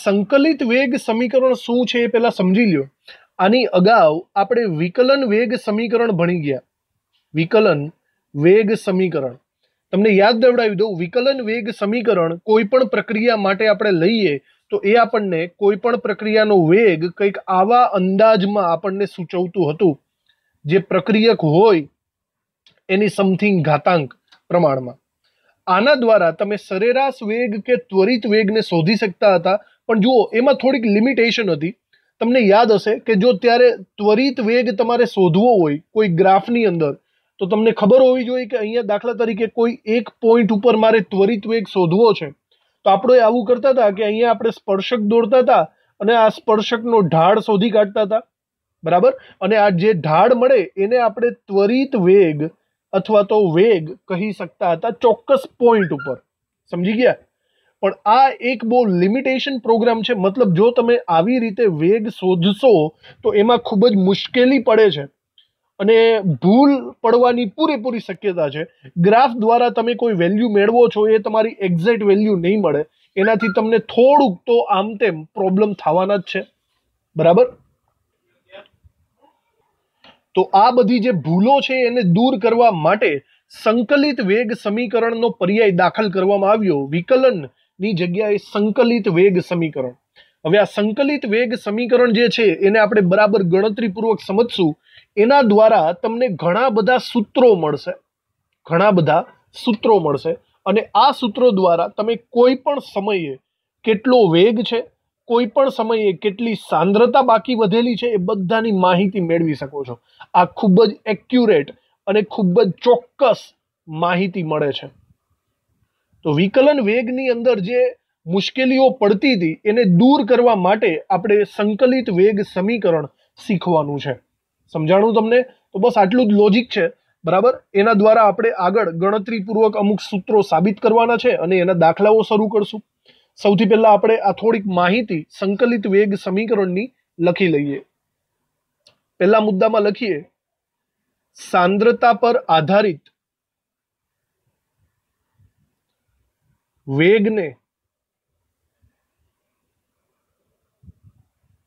સંકલિત વેગ સમીકરણ શું છે એ પહેલા સમજી લ્યો। આની અગાઉ આપણે વિકલન વેગ સમીકરણ ભણી ગયા। વિકલન વેગ સમીકરણ તમને યાદ દેવડાવી દઉં। વિકલન વેગ સમીકરણ કોઈ પણ પ્રક્રિયા માટે આપણે લઈએ તો એ આપણને કોઈ પણ પ્રક્રિયાનો વેગ કંઈક આવા અંદાજમાં આપણને સૂચવતું હતું, જે પ્રક્રિયક હોય એની સમથિંગ ઘાતાંક પ્રમાણમાં। આના દ્વારા તમે સરેરાશ વેગ કે ત્વરિત વેગને શોધી શકતા હતા, પણ જુઓ એમાં થોડીક લિમિટેશન હતી। તમને યાદ હશે કે જો ત્યારે ત્વરિત વેગ તમારે શોધવો હોય કોઈ ગ્રાફની અંદર, તો તમને ખબર હોવી જોઈએ કે અહીંયા દાખલા તરીકે કોઈ એક પોઈન્ટ ઉપર મારે ત્વરિત વેગ શોધવો છે, તો આપણે આવું કરતા હતા કે અહીંયા આપણે સ્પર્શક દોરતા હતા અને આ સ્પર્શકનો ઢાળ શોધી કાઢતા હતા, બરાબર। અને આ જે ઢાળ મળે એને આપણે ત્વરિત વેગ અથવા તો વેગ કહી શકતા હતા ચોક્કસ પોઈન્ટ ઉપર, સમજી ગયા। પણ આ એક બહુ લિમિટેશન પ્રોગ્રામ છે, મતલબ જો તમે આવી રીતે વેગ શોધશો તો એમાં ખૂબ જ મુશ્કેલી પડે છે અને ભૂલ પડવાની પૂરેપૂરી શક્યતા છે। ગ્રાફ દ્વારા તમે કોઈ વેલ્યુ મેળવો છો એ તમારી એક્ઝેક્ટ વેલ્યુ નહીં મળે, એનાથી તમને થોડુંક તો આમ તેમ પ્રોબ્લેમ થવાના જ છે, બરાબર। તો આ બધી જે ભૂલો છે એને દૂર કરવા માટે સંકલિત વેગ સમીકરણનો પર્યાય દાખલ કરવામાં આવ્યો। વિકલનની જગ્યાએ સંકલિત વેગ સમીકરણ। હવે આ સંકલિત વેગ સમીકરણ જે છે એને આપણે બરાબર ગણતરીપૂર્વક સમજશું। એના દ્વારા તમને ઘણા બધા સૂત્રો મળશે અને આ સૂત્રો દ્વારા તમે કોઈ પણ સમયે કેટલો વેગ છે, કોઈ પણ સમયે કેટલી સાંદ્રતા બાકી વધેલી છે, એ બધાની માહિતી મેળવી શકો છો। આ ખૂબ જ એક્યુરેટ અને ખૂબ જ ચોક્કસ માહિતી મળે છે। તો વિકલન વેગની અંદર જે મુશ્કેલીઓ પડતી હતી એને દૂર કરવા માટે આપણે સંકલિત વેગ સમીકરણ શીખવાનું છે। સમજાણું તમને? તો બસ આટલું જ લોજિક છે, બરાબર। એના દ્વારા આપણે આગળ ગણતરીપૂર્વક અમુક સૂત્રો સાબિત કરવાના છે અને એના દાખલાઓ શરૂ કરશું। સૌથી પહેલા આપણે આ થોડીક માહિતી સંકલિત વેગ સમીકરણની લખી લઈએ। પહેલા મુદ્દામાં લખીએ, સાંદ્રતા પર આધારિત વેગને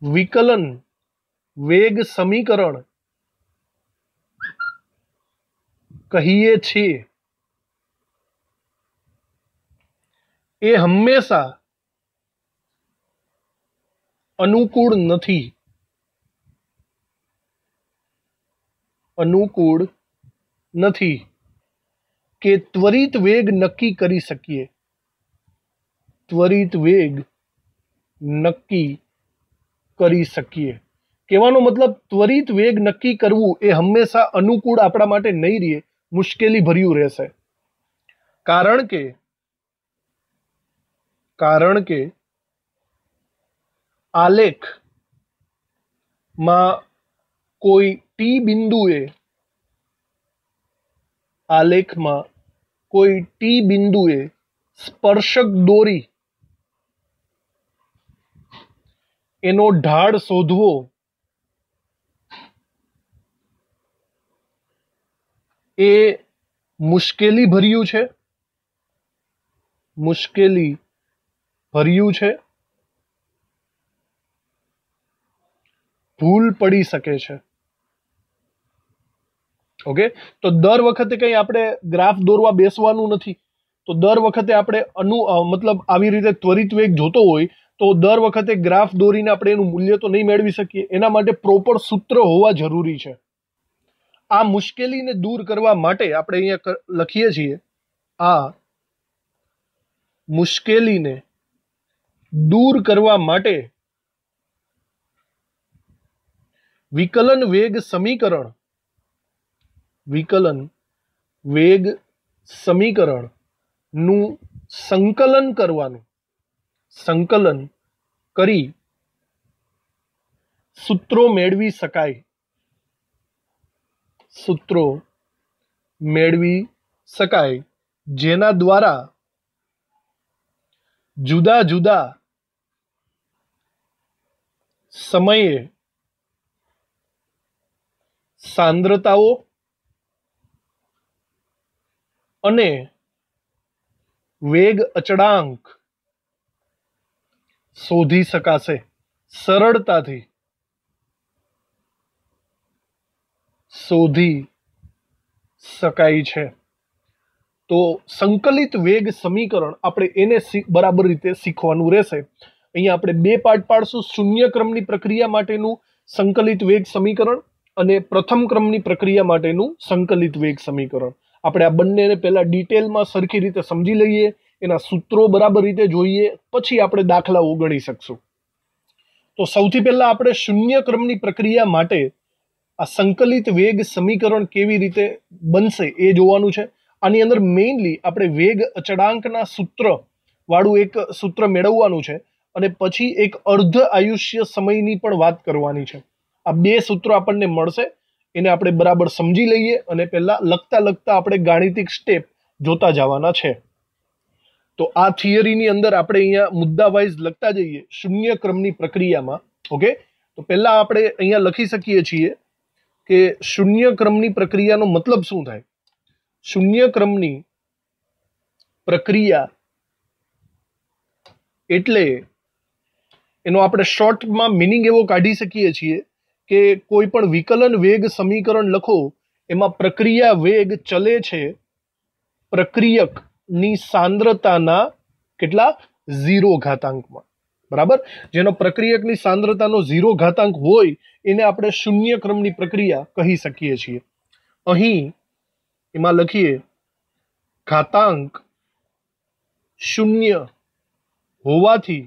વિકલન વેગ સમીકરણ કહીએ છીએ। એ હંમેશા અનુકૂળ નથી કે ત્વરિત વેગ નક્કી કરી શકીએ। કહેવાનો મતલબ ત્વરિત વેગ નક્કી કરવું એ હંમેશા અનુકૂળ આપણા માટે નહીં રહે, મુશ્કેલી ભર્યું રહેશે। કારણ કે આલેખમાં કોઈ ટી બિંદુએ સ્પર્શક દોરી એનો ઢાળ શોધવો એ મુશ્કેલી ભર્યું છે, ભૂલ પડી શકે છે। ઓકે, તો દર વખતે કંઈ આપણે ગ્રાફ દોરવા બેસવાનું નથી। તો દર વખતે આપણે મતલબ આવી રીતે ત્વરિત વેગ જોતો હોય તો દર વખતે ગ્રાફ દોરીને આપણે એનું મૂલ્ય તો નહીં મેળવી શકીએ। એના માટે પ્રોપર સૂત્ર હોવા જરૂરી છે। આ મુશ્કેલીને દૂર કરવા માટે આપણે અહીંયા લખીએ છીએ, આ મુશ્કેલીને દૂર કરવા માટે વિકલન વેગ સમીકરણનું સંકલન કરી સૂત્રો મેળવી શકાય, જેના દ્વારા જુદા જુદા સમયે સાંદ્રતાઓ અને વેગ અચળાંક શોધી શકાશે, સરળતાથી શોધી શકાય છે. તો સંકલિત વેગ સમીકરણ આપણે એને બરાબર રીતે શીખવાનું રહેશે. અહીંયા આપણે બે પાર્ટ પાડશું, શૂન્ય ક્રમની પ્રક્રિયા માટેનું સંકલિત વેગ સમીકરણ અને પ્રથમ ક્રમની પ્રક્રિયા માટેનું સંકલિત વેગ સમીકરણ. આપણે આ બંનેને પહેલા ડિટેલમાં સરખી રીતે સમજી લઈએ, એના સૂત્રો બરાબર રીતે જોઈએ, પછી આપણે દાખલાઓ ગણી શકશું. તો સૌથી પહેલા આપણે શૂન્ય ક્રમની પ્રક્રિયા માટે આ સંકલિત વેગ સમીકરણ કેવી રીતે બનશે એ જોવાનું છે. આની અંદર મેઇનલી આપણે વેગ અચળાંકના સૂત્ર વાળું એક સૂત્ર મેળવવાનું છે અને પછી એક અર્ધ આયુષ્ય સમયની પણ વાત કરવાની છે. આ બે સૂત્રો આપણને મળશે, એને આપણે બરાબર સમજી લઈએ અને પહેલા લખતા લખતા આપણે ગાણિતિક સ્ટેપ જોતા જવાના છે. તો આ થિયરીની અંદર આપણે અહીંયા મુદ્દા વાઇઝ લખતા જઈએ શૂન્ય ક્રમની પ્રક્રિયામાં. ઓકે, તો પહેલા આપણે અહીંયા લખી શકીએ છીએ કે શૂન્ય ક્રમની પ્રક્રિયાનો મતલબ શું થાય. શૂન્ય ક્રમની પ્રક્રિયા એટલે એનો આપણે શોર્ટમાં મિનિંગ એવો કાઢી શકીએ છીએ કે કોઈ પણ વિકલન વેગ સમીકરણ લખો, એમાં પ્રક્રિયા વેગ ચલે છે પ્રક્રિયકની સાંદ્રતાના કેટલા 0 ઘાતાંકમાં. બરાબર, જેનો પ્રક્રિયકની સાંદ્રતાનો 0 ઘાતાંક હોય એને આપણે શૂન્ય ક્રમની પ્રક્રિયા કહી શકીએ છીએ. અહીં એમાં લખીએ ઘાતાંક શૂન્ય હોવાથી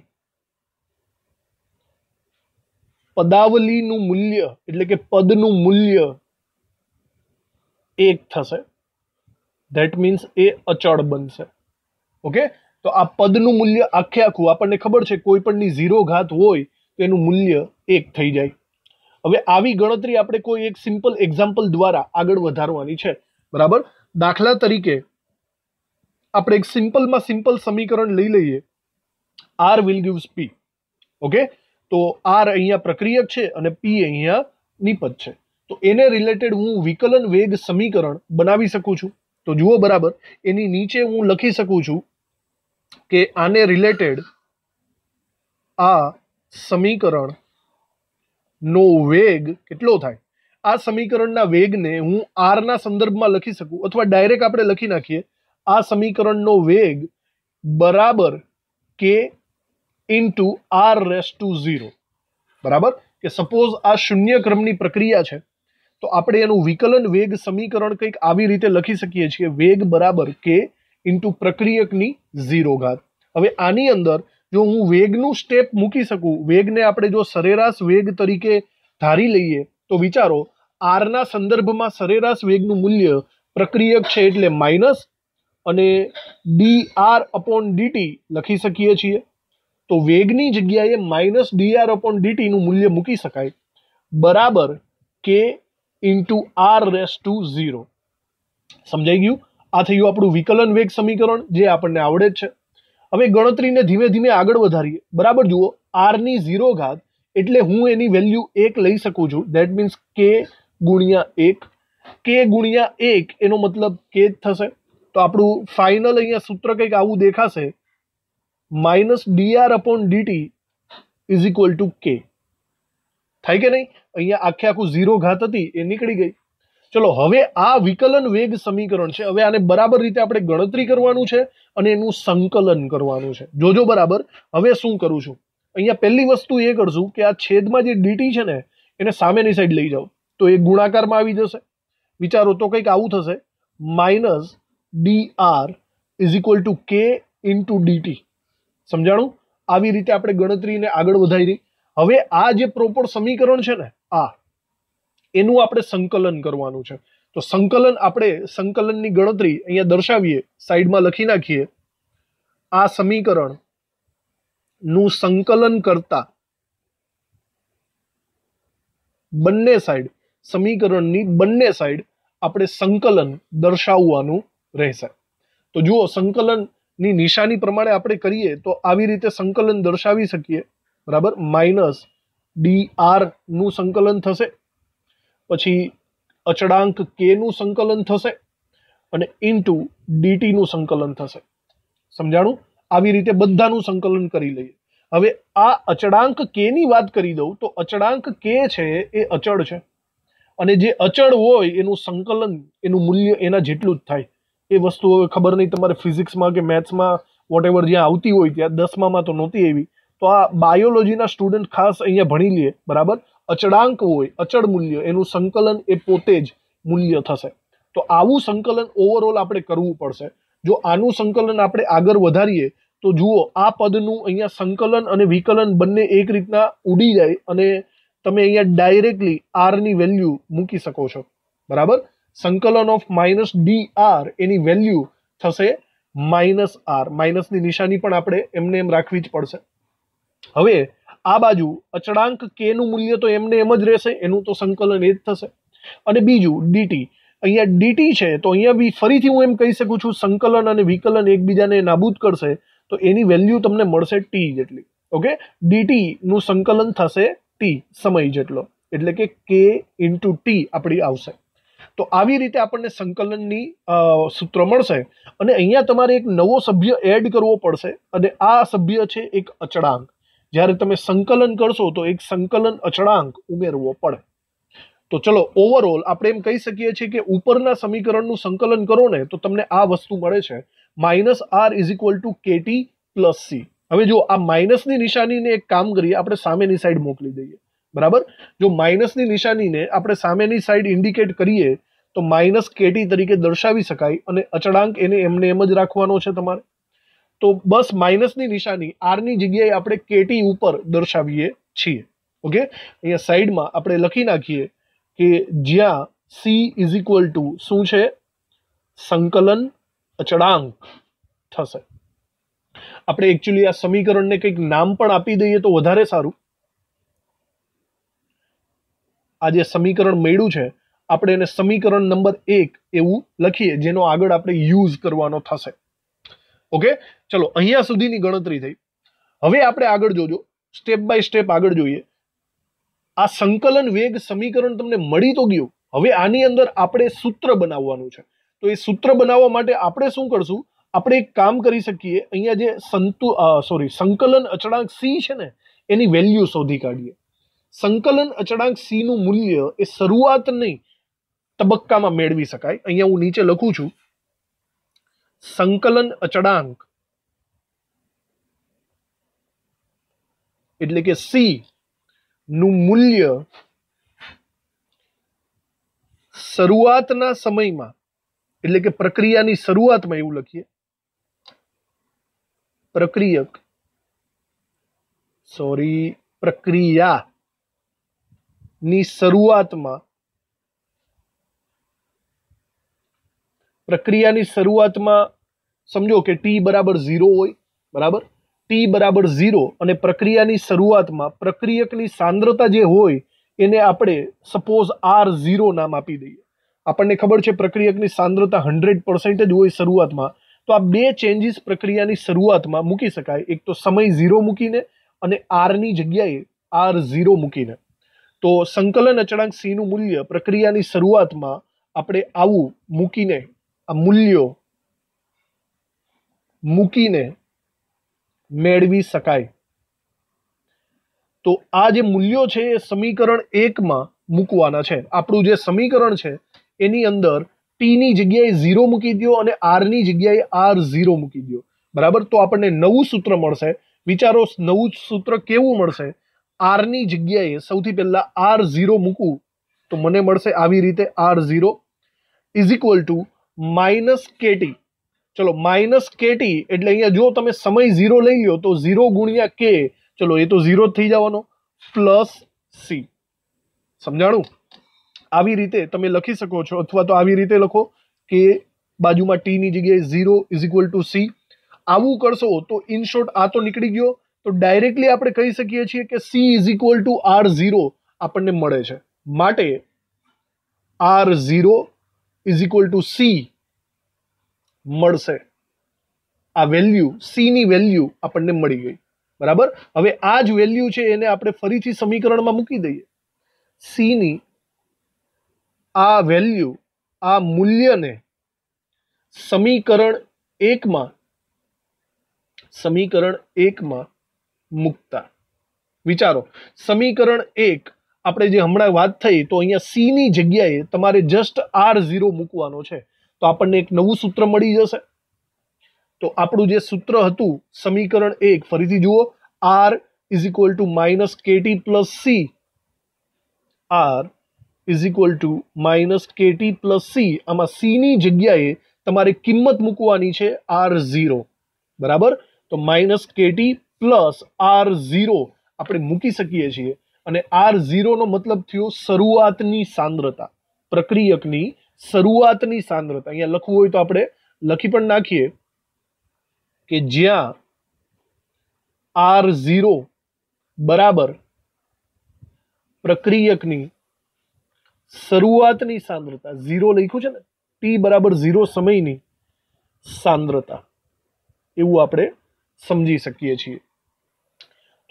પદાવલીનું મૂલ્ય એટલે કે પદનું મૂલ્ય 1 થશે. ધેટ મીન્સ એ અચળ બનશે. ઓકે, તો આ પદનું મૂલ્ય આખે આખું આપણને ખબર છે કોઈ પણની 0 ઘાત હોય તો એનું મૂલ્ય 1 થઈ જાય. હવે આવી ગણતરી આપણે કોઈ એક સિમ્પલ એક્ઝામ્પલ દ્વારા આગળ વધારવાની છે. બરાબર, દાખલા તરીકે આપણે એક સિમ્પલમાં સિમ્પલ સમીકરણ લઈ લઈએ, R will gives P. Okay, તો આર અહીંયા પ્રક્રિયક છે અને પી અહીંયા નિપજ છે. તો એને રિલેટેડ હું વિકલન વેગ સમીકરણ બનાવી શકું છું. તો જુઓ બરાબર, એની નીચે હું લખી શકું છું કે આને રિલેટેડ આ સમીકરણ નો વેગ કેટલો થાય. આ સમીકરણના વેગને હું આર ના સંદર્ભમાં લખી શકું અથવા ડાયરેક્ટ આપણે લખી નાખીએ આ સમીકરણનો વેગ બરાબર k into R raise to 0. બરાબર, કે સપોઝ આ શૂન્ય ક્રમની પ્રક્રિયા છે તો આપણે એનું વિકલન વેગ સમીકરણ કંઈક આવી રીતે લખી શકીએ છીએ, વેગ બરાબર કે ઇન્ટુ પ્રક્રિયકની 0 ઘાત. હવે આની અંદર જો હું વેગનું સ્ટેપ મૂકી શકું, વેગને આપણે જો સરેરાશ વેગ તરીકે ધારી લઈએ તો વિચારો આર ના સંદર્ભમાં સરેરાશ વેગનું મૂલ્ય પ્રક્રિયક છે એટલે માઇનસ અને dr અપોન dt લખી શકીએ છીએ. તો વેગની જગ્યાએ માઇનસ dr અપોન dt નું મૂલ્ય મૂકી શકાય બરાબર k into R raise to 0. સમજાઈ ગયું? આ થયું આપણું વિકલન વેગ સમીકરણ જે આપણને આવડે જ છે. હવે ગણતરીને ધીમે ધીમે આગળ વધારીએ. બરાબર, જુઓ આર ની 0 ઘાત એટલે હું એની વેલ્યુ 1 લઈ શકું છું. ધેટ મીન્સ કે ગુણ્યા 1. કે ગુણ્યા 1 એનો મતલબ કે જ થશે. તો આપણું ફાઇનલ અહીંયા સૂત્ર કંઈક આવું દેખાશે, minus dr upon dt is equal two કે. થાય કે નહીં? અહીંયા આખે આખું 0 ઘાત હતી એ નીકળી ગઈ. ચલો, હવે આ વિકલન વેગ સમીકરણ છે. હવે આને બરાબર રીતે આપણે ગણતરી કરવાનું છે અને એનું સંકલન કરવાનું છે. જોજો બરાબર. હવે શું કરું છું, અહીંયા પહેલી વસ્તુ એ કરશું કે આ છેદમાં જે dt છે ને એને સામેની સાઈડ લઈ જાઓ તો એ ગુણાકારમાં આવી જશે. વિચારો તો કંઈક આવું થશે, minus dr is equal two k into dt. સમજાણું? આવી રીતે આપણે ગણતરીને આગળ વધારી. હવે આ જે પ્રોપર સમીકરણ છે ને આ એનું આપણે સંકલન કરવાનું છે. તો સંકલન આપણે સંકલનની ગણતરી અહીંયા દર્શાવીએ, સાઈડમાં લખી નાખીએ. આ સમીકરણ નું સંકલન કરતા બંને સાઈડ, સમીકરણની બંને સાઈડ આપણે સંકલન દર્શાવવાનું રહેશે. તો જુઓ, સંકલનની નિશાની પ્રમાણે આપણે કરીએ તો આવી રીતે સંકલન દર્શાવી શકીએ. બરાબર, માઇનસ dr નું સંકલન થશે, પછી અચળાંક કે નું સંકલન થશે અને ઇન્ટુ dt નું સંકલન થશે. સમજાણું? આવી રીતે બધાનું સંકલન કરી લઈએ. હવે આ અચળાંક કે ની વાત કરી દઉં તો અચળાંક કે છે એ અચળ છે, અને જે અચળ હોય એનું સંકલન, એનું મૂલ્ય એના જેટલું જ થાય. એ વસ્તુ હવે ખબર નહીં તમારે ફિઝિક્સમાં કે મેથ્સમાં વોટેવર જ્યાં આવતી હોય ત્યાં, 10માં તો નહોતી એવી, તો આ બાયોલોજીના સ્ટુડન્ટ ખાસ અહીંયા ભણી લે, બરાબર. અચળાંક હોય, અચળ મૂલ્ય, એનું સંકલન એ પોતે જ મૂલ્ય થશે. તો આવું સંકલન ઓવરઓલ આપણે કરવું પડશે. જો આનું સંકલન આપણે આગળ વધારીએ તો જુઓ આ પદનું અહીંયા સંકલન અને વિકલન બંને એક રીતના ઉડી જાય અને તમે અહીંયા ડાયરેક્ટલી આર ની વેલ્યુ મૂકી શકો છો, બરાબર. સંકલન ઓફ માઇનસ ડી આર એની વેલ્યુ થશે માઇનસ આર. માઇનસની નિશાની પણ આપણે એમને એમ રાખવી જ પડશે. હવે આ બાજુ અચળાંક કે નું મૂલ્ય તો એમને એમ જ રહેશે, એનું તો સંકલન એ જ થશે. અને બીજું ડીટી, અહીંયા ડીટી છે તો અહીંયા બી ફરીથી હું એમ કહી શકું છું સંકલન અને વિકલન એકબીજાને નાબૂદ કરશે તો એની વેલ્યુ તમને મળશે ટી જેટલી. ઓકે, ડીટી નું સંકલન થશે ટી સમય જેટલો, એટલે કે કે ઇન્ટુ ટી આપણી આવશે. તો આવી રીતે આપણને સંકલનની સૂત્ર મળશે. અને અહીંયા તમારે એક નવો સભ્ય એડ કરવો પડશે, અને આ સભ્ય છે એક અચળાંક. જ્યારે તમે સંકલન કરશો તો એક સંકલન અચળાંક ઉમેરવો પડે. તો ચલો ઓવરઓલ આપણે એમ કહી શકીએ છીએ કે ઉપરના સમીકરણનું સંકલન કરો ને તો તમને આ વસ્તુ મળે છે, minus R is equal to KT plus C. હવે જો આ માઇનસની નિશાનીને એક કામ કરીએ, આપણે સામેની સાઈડ મોકલી દઈએ, બરાબર. જો માઇનસની નિશાનીને આપણે સામેની સાઈડ ઇન્ડિકેટ કરીએ તો માઇનસ કેટી તરીકે દર્શાવી શકાય, અને અચળાંક એને એમને એમ જ રાખવાનો છે તમારે. તો બસ માઇનસની નિશાની આરની જગ્યાએ આપણે કેટી ઉપર દર્શાવીએ છીએ. ઓકે, અહીંયા સાઈડમાં આપણે લખી નાખીએ કે જ્યાં સી ઇઝ ઇક્વલ ટુ શું છે, સંકલન અચળાંક થશે. આપણે એકચ્યુઅલી આ સમીકરણને કંઈક નામ પણ આપી દઈએ તો વધારે સારું. આ જે સમીકરણ મળ્યું છે આપણે એને સમીકરણ નંબર 1 એવું લખીએ, જેનો આગળ આપણે યુઝ કરવાનો થશે. ઓકે, ચલો અહીંયા સુધીની ગણતરી થઈ. હવે આપણે આગળ જોજો, સ્ટેપ બાય સ્ટેપ આગળ જોઈએ. આ સંકલન વેગ સમીકરણ તમને મળી તો ગયું. હવે આની અંદર આપણે સૂત્ર બનાવવાનું છે. તો એ સૂત્ર બનાવવા માટે આપણે શું કરશું, આપણે એક કામ કરી શકીએ, અહીંયા જે સંકલન અચળાંક સી છે ને એની વેલ્યુ શોધી કાઢીએ. સંકલન અચળાંક સી નું મૂલ્ય એ શરૂઆત નહીં તબક્કામાં મેળવી શકાય. અહીંયા હું નીચે લખું છું, સંકલન અચળાંક એટલે કે સી નું મૂલ્ય શરૂઆતના સમયમાં, એટલે કે પ્રક્રિયાની શરૂઆતમાં, એવું લખીએ, પ્રક્રિયાની શરૂઆતમાં સમજો કે ટી બરાબર 0 હોય, બરાબર. ટી બરાબર 0 અને પ્રક્રિયાની શરૂઆતમાં પ્રક્રિયકની સાંદ્રતા જે હોય એને આપણે સપોઝ R0 નામ આપી દઈએ. આપણને ખબર છે પ્રક્રિયકની સાંદ્રતા 100% જ હોય શરૂઆતમાં. તો આ બે ચેન્જીસ પ્રક્રિયાની શરૂઆતમાં મૂકી શકાય, એક તો સમય 0 મૂકીને અને R ની જગ્યાએ R0 મૂકીને. તો સંકલન અચળાંક સી નું મૂલ્ય પ્રક્રિયાની શરૂઆતમાં આપણે આવું મૂકીને, આ મૂલ્યો મૂકીને મેળવી શકાય. તો આ જે મૂલ્યો છે એ સમીકરણ 1 માં મૂકવાના છે. આપણું જે સમીકરણ છે એની અંદર ટી ની જગ્યાએ 0 મૂકી દો અને આર ની જગ્યાએ R0 મૂકી દો, બરાબર. તો આપણને નવું સૂત્ર મળશે. વિચારો નવું સૂત્ર કેવું મળશે. આર ની જગ્યાએ સૌથી પહેલા R0 મૂકું તો મને મળશે આવી રીતે, R0 is equal to minus KT. ચલો માઇનસ કેટી એટલે અહીંયા જો તમે સમય 0 લઈ લો તો 0 ગુણ્યા કે, ચલો એ તો 0 થઈ જવાનો, પ્લસ સી. સમજાણું? આવી રીતે તમે લખી શકો છો, અથવા તો આવી રીતે લખો કે બાજુમાં ટી ની જગ્યાએ 0 ઇઝ ઇક્વલ ટુ સી. આવું કરશો તો ઇન શોર્ટ આ તો નીકળી ગયો. તો ડાયરેક્ટલી આપણે કહી શકીએ છીએ કે she is equal two R0 આપણને મળે છે. માટે R0 is equal two C મળશે. આ વેલ્યુ સી ની વેલ્યુ આપણને મળી ગઈ, બરાબર. હવે આ જ વેલ્યુ છે એને આપણે ફરીથી સમીકરણમાં મૂકી દઈએ. સી ની આ વેલ્યુ, આ મૂલ્યને સમીકરણ 1 માં મૂકતા. વિચારો, સમીકરણ 1 આપણે જે હમણાં વાત થઈ, તો અહીંયા સી ની જગ્યાએ તમારે જસ્ટ R0 મૂકવાનો છે, તો આપણને એક નવું સૂત્ર મળી જશે. તો આપણું જે સૂત્ર હતું સમીકરણ 1, ફરીથી જુઓ, R is equal to minus KT plus C. R is equal to minus KT plus C. આમાં સી ની જગ્યાએ તમારે કિંમત મૂકવાની છે R0, બરાબર. તો માઇનસ KT પ્લસ R0 આપણે મૂકી શકીએ છીએ, અને R0 નો મતલબ થયો શરૂઆતની સાંદ્રતા, પ્રક્રિયકની શરૂઆતની સાંદ્રતા. અહીંયા લખવું હોય તો આપણે લખી પણ નાખીએ કે જ્યાં R0 બરાબર પ્રક્રિયકની શરૂઆતની સાંદ્રતા, 0 લખ્યું છે ને, T બરાબર 0 સમયની સાંદ્રતા, એવું આપણે સમજી શકીએ છીએ.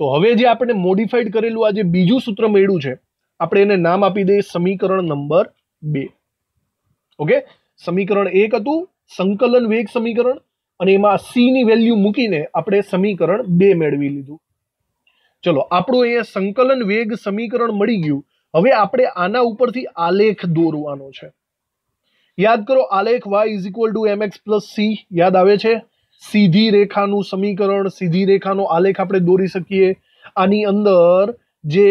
તો હવે જે આપણે મોડિફાઈડ કરેલું આ જે બીજું સૂત્ર મળ્યું છે, આપણે એને નામ આપી દઈએ સમીકરણ નંબર 2. ઓકે, સમીકરણ 1 હતું સંકલન વેગ સમીકરણ, અને એમાં સી ની વેલ્યુ મૂકીને આપણે સમીકરણ 2 મેળવી લીધું. ચલો, આપણું અહીંયા સંકલન વેગ સમીકરણ મળી ગયું. હવે આપણે આના ઉપરથી આલેખ દોરવાનો છે. યાદ કરો, આલેખ y is equal two mx plus C, યાદ આવે છે? સીધી રેખાનું સમીકરણ, સીધી રેખાનો આલેખ આપણે દોરી શકીએ. આની અંદર જે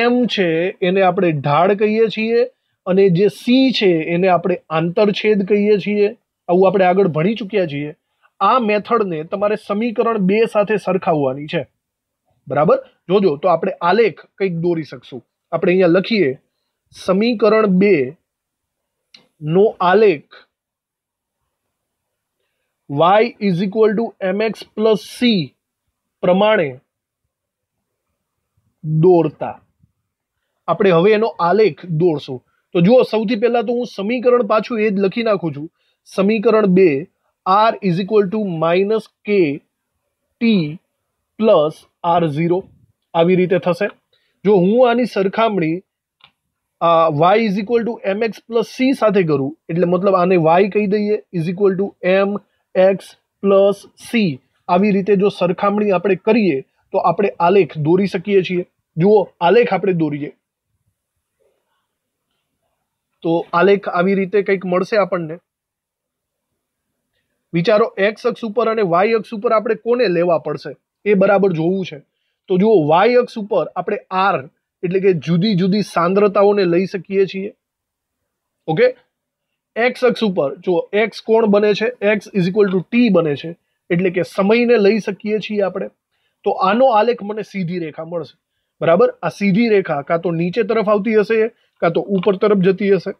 m છે એને આપણે ઢાળ કહીએ છીએ, અને જે સી છે એને આપણે આંતરછેદ કહીએ છીએ. આવું આપણે આગળ ભણી ચૂક્યા છીએ. આ મેથડને તમારે સમીકરણ 2 સાથે સરખાવવાની છે, બરાબર. જોજો, તો આપણે આલેખ કંઈક દોરી શકશું. આપણે અહીંયા લખીએ સમીકરણ 2 નો આલેખ y is equal two mx plus C પ્રમાણે દોરતા આપણે હવે એનો આલેખ દોરશું. તો જુઓ, સૌથી પહેલા તો હું સમીકરણ પાછું એ જ લખી નાખું છું. સમીકરણ 2 R is equal to minus KT plus R0 આવી રીતે થશે. જો હું આની સરખામણી y is equal two mx plus C સાથે કરું, એટલે મતલબ આને y કહી દઈએ, is equal two mx plus C. આવી રીતે જો સરખામણી આપણે કરીએ તો આપણે આલેખ દોરી શકીએ છીએ. જુઓ, આલેખ આપણે દોરીએ તો આલેખ આવી રીતે કંઈક મળશે આપણને. વિચારો, x અક્ષ ઉપર અને y અક્ષ ઉપર આપણે કોને લેવા પડશે એ બરાબર જોવું છે. તો જુઓ, y અક્ષ ઉપર આપણે R એટલે કે જુદી જુદી સાંદ્રતાઓને લઈ શકીએ છીએ. ઓકે, x અક્ષ ઉપર જો x કોણ બને છે, x is equal two t બને છે, એટલે કે સમયને લઈ શકીએ છીએ આપણે. તો આનો આલેખ મને સીધી રેખા મળશે, બરાબર. આ સીધી રેખા કાં તો નીચે તરફ આવતી હશે, કાં તો ઉપર તરફ જતી હશે.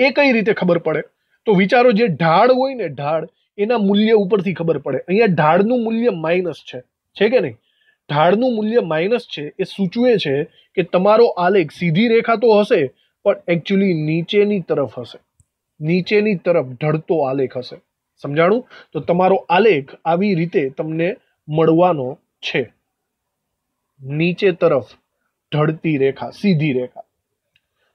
એ કઈ રીતે ખબર પડે? તો વિચારો, જે ઢાળ હોય ને, ઢાળ, એના મૂલ્ય ઉપરથી ખબર પડે. અહીંયા ઢાળનું મૂલ્ય માઇનસ છે કે નહીં? ઢાળનું મૂલ્ય માઇનસ છે, એ સૂચવે છે કે તમારો આલેખ સીધી રેખા તો હશે, પણ એકચ્યુઅલી નીચેની તરફ હશે, નીચેની તરફ ઢળતો આલેખ હશે. સમજાણું? તો તમારો આલેખ આવી રીતે તમને મળવાનો છે, નીચે તરફ ઢળતી રેખા, સીધી રેખા.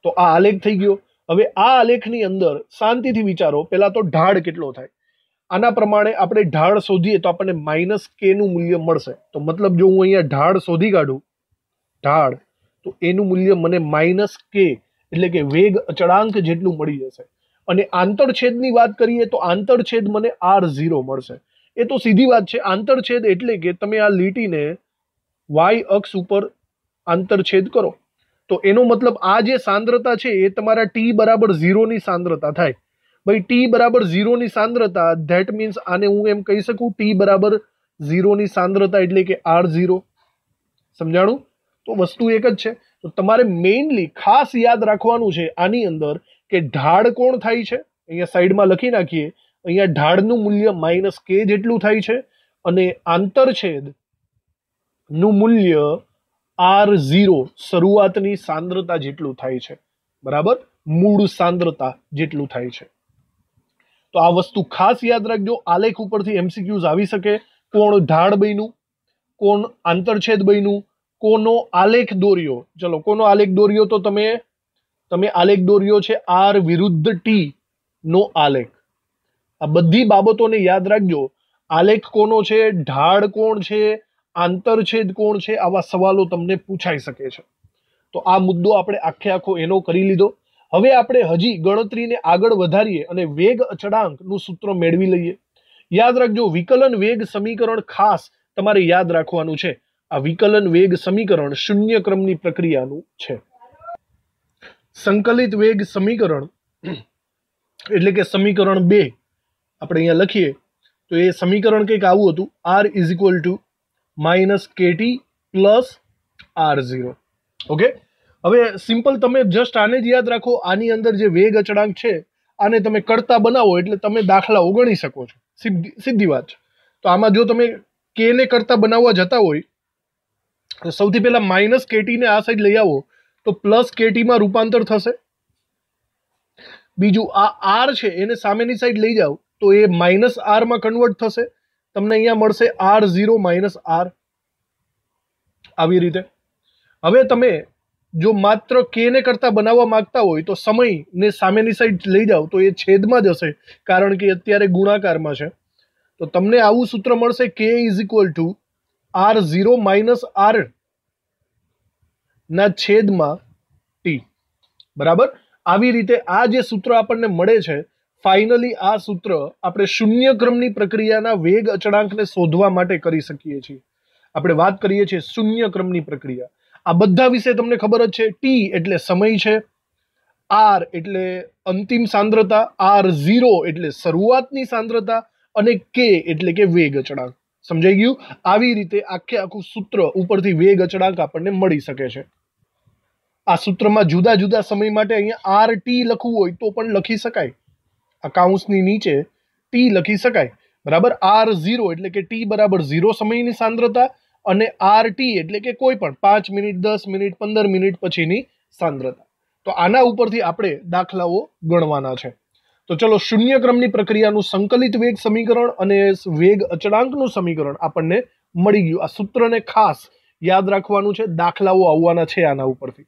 તો આ આલેખ થઈ ગયો. હવે આ આલેખની અંદર શાંતિથી વિચારો, પહેલા તો ઢાળ કેટલો થાય. આના પ્રમાણે આપણે ઢાળ શોધીએ તો આપણને માઇનસ k નું મૂલ્ય મળશે. તો મતલબ જો હું અહીંયા ઢાળ શોધી કાઢું, ઢાળ, તો એનું મૂલ્ય મને માઇનસ k એટલે કે વેગ અચળાંક જેટલું મળી જશે. અને આંતરછેદની વાત કરીએ તો આંતરછેદ મને R0 મળશે. એ તો સીધી વાત છે. આંતરછેદ એટલે કે તમે આ લીટીને y અક્ષ ઉપર આંતરછેદ કરો, તો એનો મતલબ આ જે સાંદ્રતા છે એ તમારા t બરાબર 0 ની સાંદ્રતા થાય. ભાઈ, t બરાબર 0 ની સાંદ્રતા, ધેટ મીન્સ આને હું એમ કહી શકું, t બરાબર 0 ની સાંદ્રતા એટલે કે R0. સમજાણું? તો વસ્તુ એક જ છે. તો તમારે મેઇનલી ખાસ યાદ રાખવાનું છે આની અંદર કે ઢાળ કોણ થાય છે, અહીંયા સાઈડમાં લખી નાખીએ. અહીંયા ઢાળનું મૂલ્ય માઇનસ k જેટલું થાય છે, અને આંતરછેદ નું મૂલ્ય R0 શરૂઆતની સાંદ્રતા જેટલું થાય છે, બરાબર, મૂળ સાંદ્રતા જેટલું થાય છે. તો આ વસ્તુ ખાસ યાદ રાખજો. આલેખ ઉપરથી MCQs આવી શકે. કોણ ઢાળ બન્યું, કોણ આંતરછેદ બન્યું, કોનો આલેખ દોર્યો. ચલો, કોનો આલેખ દોર્યો? તો તમે આલેખ દોર્યો છે R વિરુદ્ધ T નો આલેખ. આ બધી બાબતોને યાદ રાખજો. આલેખ કોનો છે, ઢાળ કોણ છે, આંતરછેદ કોણ છે, આવા સવાલો તમને પૂછાઈ શકે છે. તો આ મુદ્દો આપણે આખે આખો એનો કરી લીધો. હવે આપણે હજી ગણતરીને આગળ વધારીએ અને વેગ અચળાંકનું સૂત્ર મેળવી લઈએ. યાદ રાખજો, વિકલન વેગ સમીકરણ ખાસ તમારે યાદ રાખવાનું છે. આ વિકલન વેગ સમીકરણ શૂન્ય ક્રમની પ્રક્રિયાનું છે. સંકલિત વેગ સમીકરણ એટલે કે સમીકરણ 2 આપણે અહીંયા લખીએ તો એ સમીકરણ કંઈક આવું હતું, r is equal two -kt plus r0. Okay, હવે સિમ્પલ તમે જસ્ટ આને જ યાદ રાખો. આની અંદર જે વેગ અચળાંક છે આને તમે કરતા બનાવો એટલે તમે દાખલાઓ ગણી શકો છો. સીધી વાત છે. તો આમાં જો તમે k ને કરતા બનાવવા જતા હોય તો સૌથી પહેલા -kt ને આ સાઈડ લઈ આવો તો +kt માં રૂપાંતર થશે. બીજું આ r છે એને સામેની સાઈડ લઈ જાઓ તો એ -r માં કન્વર્ટ થશે. તમને અહીંયા મળશે r0 - r. આવી રીતે હવે તમે જો માત્ર k ને કરતા બનાવવા માંગતા હોય તો સમયને સામેની સાઈડ લઈ જાઓ તો એ છેદમાં જ હશે, કારણ કે અત્યારે ગુણાકારમાં છે. તો તમને આવું સૂત્ર મળશે, k is equal two r0 - r ના છેદમાં t. બરાબર. આવી રીતે આ જે સૂત્ર આપણને મળે છે, ફાઇનલી આ સૂત્ર આપણે શૂન્ય ક્રમની પ્રક્રિયાના વેગ અચળાંકને શોધવા માટે કરી શકીએ છીએ. આપણે વાત કરીએ છીએ શૂન્ય ક્રમની પ્રક્રિયા. આ બધા વિશે તમને ખબર જ છે. t એટલે સમય છે, r એટલે અંતિમ સાંદ્રતા, r0 એટલે શરૂઆતની સાંદ્રતા અને k એટલે કે વેગ અચળાંક. સમજાઈ ગયું? આવી રીતે આખે આખું સૂત્ર ઉપરથી વેગ અચળાંક આપણને મળી શકે છે. આ સૂત્રમાં જુદા જુદા સમય માટે અહીંયા rt લખવું હોય તો પણ લખી શકાય. આ કાઉન્સની નીચે t લખી શકાય. બરાબર. r0 એટલે કે t બરાબર 0 સમયની સાંદ્રતા અને rt એટલે કે કોઈ પણ 5 મિનિટ, 10 મિનિટ, 15 મિનિટ પછીની સાંદ્રતા. તો આના ઉપરથી આપણે દાખલાઓ ગણવાના છે. તો ચલો, શૂન્ય ક્રમની પ્રક્રિયાનું સંકલિત વેગ સમીકરણ અને વેગ અચળાંકનું સમીકરણ આપણને મળી ગયું. આ સૂત્રને ખાસ યાદ રાખવાનું છે, દાખલાઓ આવવાના છે આના ઉપરથી.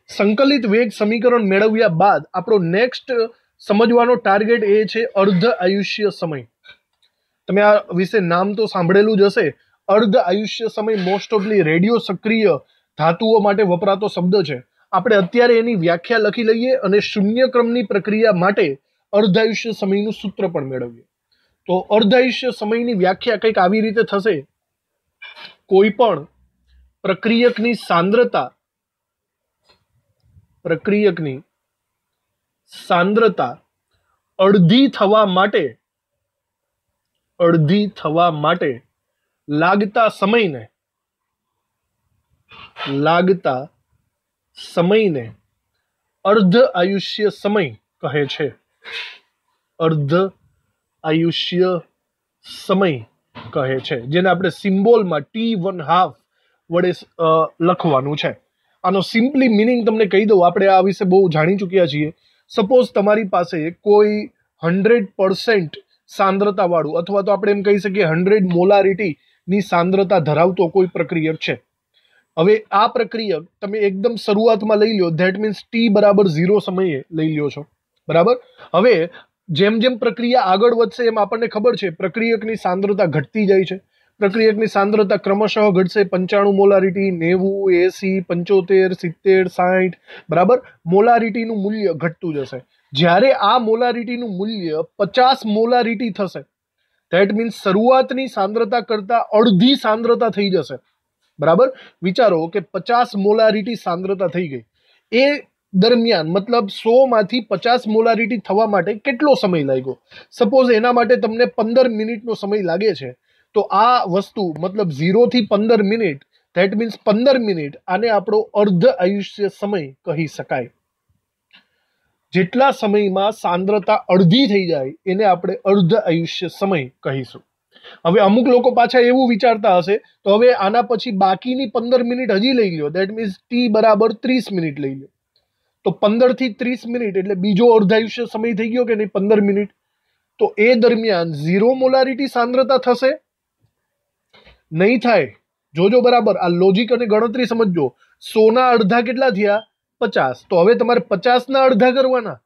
સંકલિત વેગ સમીકરણ મેળવ્યા બાદ આપણો નેક્સ્ટ સમજવાનો ટાર્ગેટ એ છે અર્ધ આયુષ્ય સમય. તમે આ વિશે નામ તો સાંભળેલું જ હશે. અર્ધ આયુષ્ય સમય મોસ્ટ ઓફલી રેડિયો સક્રિય ધાતુઓ માટે વપરાતો શબ્દ છે. આપણે અત્યારે એની વ્યાખ્યા લખી લઈએ અને શૂન્ય ક્રમની પ્રક્રિયા માટે અર્ધ આયુષ્ય સમયનું સૂત્ર પણ મેળવીએ. તો અર્ધ આયુષ્ય સમયની વ્યાખ્યા કંઈક આવી રીતે થશે. કોઈ પણ પ્રક્રિયકની સાંદ્રતા અડધી થવા માટે લાગતા સમયને અર્ધ આયુષ્ય સમય કહે છે. અર્ધ આયુષ્ય સમય કહે છે, જેને આપણે સિમ્બોલમાં t½ વડે લખવાનું છે. આનો સિમ્પલી મિનિંગ તમને કહી દઉં, આપણે આ વિશે બહુ જાણી ચૂક્યા છીએ. સપોઝ તમારી પાસે કોઈ 100% સાંદ્રતા વાળું અથવા તો આપણે એમ કહી શકીએ 100 મોલારિટીની સાંદ્રતા ધરાવતો કોઈ પ્રક્રિયક છે. હવે આ પ્રક્રિયક તમે એકદમ શરૂઆતમાં લઈ લો, ધેટ મીન્સ t બરાબર 0 સમયે લઈ લ્યો છો. બરાબર. હવે જેમ જેમ પ્રક્રિયા આગળ વધશે એમ આપણને ખબર છે પ્રક્રિયકની સાંદ્રતા ઘટતી જાય છે. પ્રક્રિયકની સાંદ્રતા ક્રમશઃ ઘટશે. 95 મોલારિટી, 90, 80, 75, 70, 60. બરાબર. મોલારિટીનું મૂલ્ય ઘટતું જશે. જ્યારે આ મોલારિટીનું મૂલ્ય 50 મોલારિટી થશે, ધેટ મીન્સ શરૂઆતની સાંદ્રતા કરતા અડધી સાંદ્રતા થઈ જશે. બરાબર. વિચારો કે 50 મોલારિટી સાંદ્રતા થઈ ગઈ. એ દરમિયાન મતલબ 100 માંથી 50 મોલારિટી થવા માટે કેટલો સમય લાગ્યો? સપોઝ એના માટે તમને 15 મિનિટનો સમય લાગે છે. તો આ વસ્તુ મતલબ 0 થી 15 મિનિટ, ધેટ મીન્સ 15 મિનિટ, આને આપણો અર્ધ આયુષ્ય સમય કહી શકાય. જેટલા સમયમાં સાંદ્રતા અડધી થઈ જાય એને આપણે અર્ધ આયુષ્ય સમય કહીશું. હવે અમુક લોકો પાછા એવું વિચારતા હશે, તો હવે આના પછી બાકીની 15 મિનિટ હજી લઈ લો, ધેટ મીન્સ t બરાબર 30 મિનિટ લઈ લો. તો 15 થી 30 મિનિટ એટલે બીજો અર્ધાયુષ્ય સમય થઈ ગયો કે નહીં, 15 મિનિટ. તો એ દરમિયાન 0 મોલારિટી સાંદ્રતા થશે? નહીં થાય. જોજો બરાબર, આ લોજિક અને ગણતરી સમજજો. 100 ના અડધા કેટલા થયા? 50. તો હવે તમારે 50 ના અડધા કરવાના.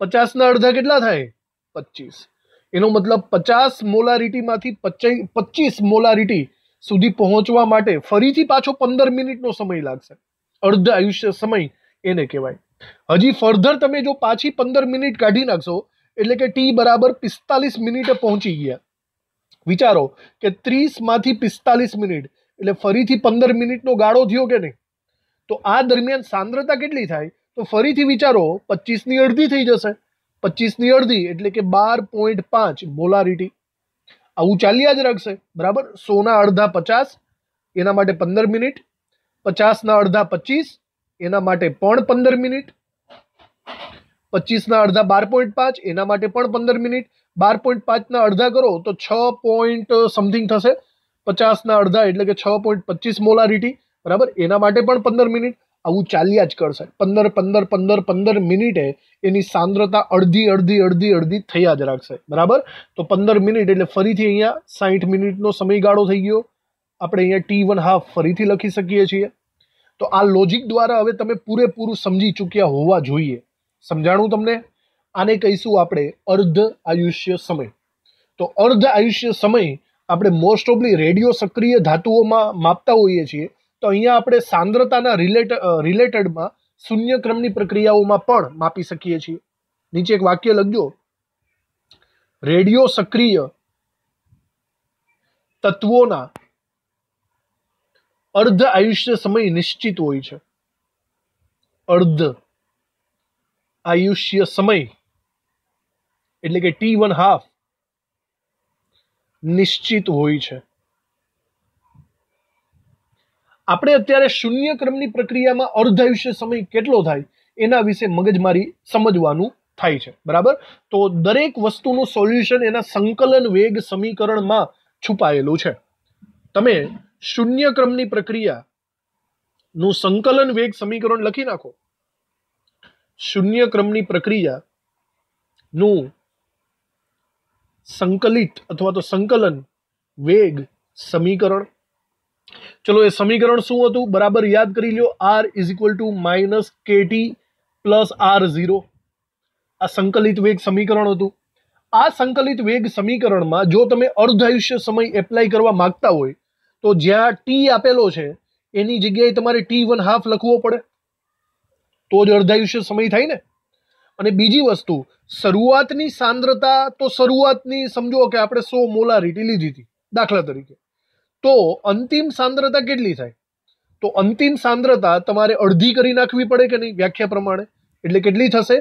50 ના અડધા કેટલા થાય? 25. એનો મતલબ 50 મોલારિટીમાંથી 25 મોલારિટી સુધી પહોંચવા માટે ફરીથી પાછો 15 મિનિટનો સમય લાગશે. અર્ધ આયુષ્ય સમય એને કહેવાય. હજી ફર્ધર તમે જો પાછી 15 મિનિટ કાઢી નાખશો એટલે કે ટી બરાબર 45 મિનિટે પહોંચી ગયા. વિચારો કે 30 માંથી 45 મિનિટ એટલે ફરીથી 15 મિનિટનો ગાળો થયો કે નહીં? તો આ દરમિયાન સાંદ્રતા કેટલી થાય? તો ફરીથી વિચારો 25 ની અડધી થઈ જશે. 25 ની અડધી એટલે કે 12.5 મોલારિટી. આવું ચાલ્યા જ રાખશે, બરાબર. 100 ના અડધા 50 એના માટે 15 મિનિટ, 50 ના અડધા 25 એના માટે પણ 15 મિનિટ, 25 ના અડધા 12.5 એના માટે પણ 15 મિનિટ, 12.5 ના અડધા કરો તો 6 પોઈન્ટ સમથિંગ થશે. 50 ના અડધા એટલે કે 6.25 મોલારિટી, બરાબર. એના માટે પણ 15 મિનિટ. આવું ચાલ્યા જ કરશે. 15 મિનિટે એની સાંદ્રતા અડધી થયા જ રાખશે, બરાબર. તો 15 મિનિટ એટલે ફરીથી અહીંયા 60 મિનિટનો સમયગાળો થઈ ગયો. આપણે અહીંયા T1/2 ફરીથી લખી શકીએ છીએ. તો આ લોજિક દ્વારા હવે તમે પૂરેપૂરું સમજી ચૂક્યા હોવા જોઈએ. સમજાણું તમને? આને કહીશું આપણે અર્ધ આયુષ્ય સમય. તો અર્ધ આયુષ્ય સમય આપણે મોસ્ટ ઓફલી રેડિયો સક્રિય ધાતુઓમાં માપતા હોઈએ છીએ. તો અહીંયા આપણે સાંદ્રતાના રિલેટેડમાં શૂન્ય ક્રમની પ્રક્રિયાઓમાં પણ માપી શકીએ છીએ. નીચે એક વાક્ય લખજો. રેડિયો સક્રિય તત્વોના અર્ધ આયુષ્ય સમય નિશ્ચિત હોય છે. અર્ધ આયુષ્ય સમય એટલે કે T1/2 નિશ્ચિત હોય છે. આપણે અત્યારે શૂન્ય ક્રમની પ્રક્રિયામાં અર્ધ આયુષ્ય સમય કેટલો થાય એના વિશે મગજમારી સમજવાનું થાય છે, બરાબર. તો દરેક વસ્તુનું સોલ્યુશન એના સંકલન વેગ સમીકરણમાં છુપાયેલું છે. તમે શૂન્ય ક્રમની પ્રક્રિયાનું સંકલન વેગ સમીકરણ લખી નાખો. શૂન્ય ક્રમની પ્રક્રિયાનું સંકલિત અથવા તો સંકલન વેગ સમીકરણ. ચલો એ સમીકરણ શું હતું? બરાબર યાદ કરી લ્યો. R - KT + R0. આ સંકલિત વેગ સમીકરણ હતું. આ સંકલિત વેગ સમીકરણમાં જો તમે અર્ધ આયુષ્ય સમય એપ્લાય કરવા માંગતા હોય તો જ્યાં T આપેલો છે એની જગ્યાએ તમારે T1/2 લખવો પડે, તો જ અર્ધ આયુષ્ય સમય થાય ને. અને બીજી વસ્તુ, શરૂઆતની સાંદ્રતા તો શરૂઆતની સમજો કે આપણે 100 મોલારિટી લીધી હતી દાખલા તરીકે, તો અંતિમ સાંદ્રતા કેટલી થાય? તો અંતિમ સાંદ્રતા તમારે અડધી કરી નાખવી પડે કે નહીં વ્યાખ્યા પ્રમાણે, એટલે કેટલી થશે?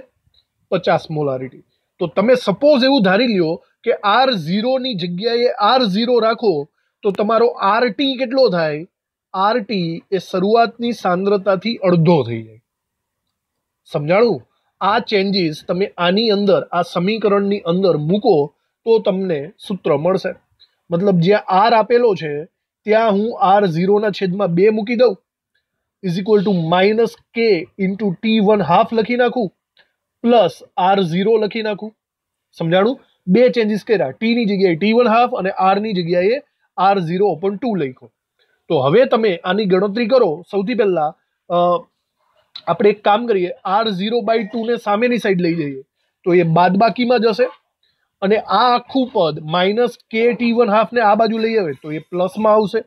50 મોલારિટી. તો તમે સપોઝ એવું ધારી લ્યો કે R0 ની જગ્યાએ R0 રાખો તો તમારો RT કેટલો થાય? RT એ શરૂઆતની સાંદ્રતાથી અડધો થઈ જાય. સમજાણું? આ ચેન્જીસ તમે આની અંદર આ સમીકરણની અંદર મૂકો તો તમને સૂત્ર મળશે. મતલબ જ્યાં R આપેલો છે ત્યાં હું R0 ના છેદમાં 2 મૂકી દઉં -K × T1/2 લખી નાખું પ્લસ R0 લખી નાખું. સમજાણું? બે ચેન્જીસ કર્યા. T ની જગ્યાએ T1/2 અને R ની જગ્યાએ R0/2 લખ્યો. તો હવે તમે આની ગણતરી કરો. સૌથી પહેલા આપણે એક કામ કરીએ, R0/2 ને સામેની સાઈડ લઈ જઈએ તો એ બાદબાકીમાં જશે અને આ આખું પદ -K T1/2 ને આ બાજુ લઈ આવે તો એ પ્લસમાં આવશે.